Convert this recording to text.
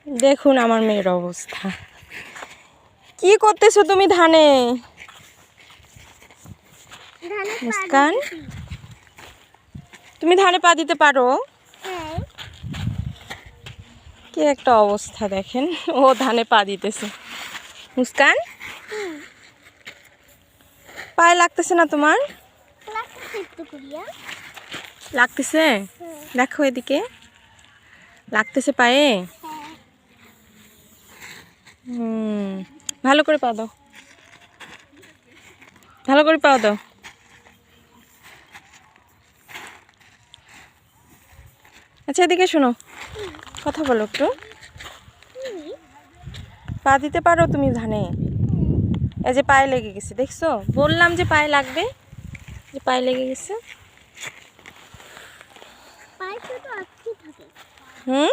দেখুন আমার মেয়ের অবস্থা। কি করতেছো তুমি ধানে? মুস্কান, তুমি ধানে পা দিতে পারো? কি একটা অবস্থা দেখেন, ও ধানে পা দিতেছে। মুস্কান, পায়ে লাগতেছে না তোমার? লাগতেছে, দেখো এদিকে লাগতেছে পায়ে। ভালো করে পা দাও, ভালো করে পা দাও। আচ্ছা এদিকে শোনো, কথা বলো একটু। পা দিতে পারো তুমি ধানে? এই যে পায়ে লেগে গেছে, দেখছো? বললাম যে পায়ে লাগবে, যে পায়ে লেগে গেছে। হুম।